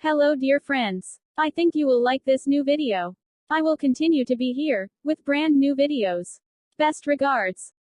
Hello dear friends. I think you will like this new video. I will continue to be here, with brand new videos. Best regards.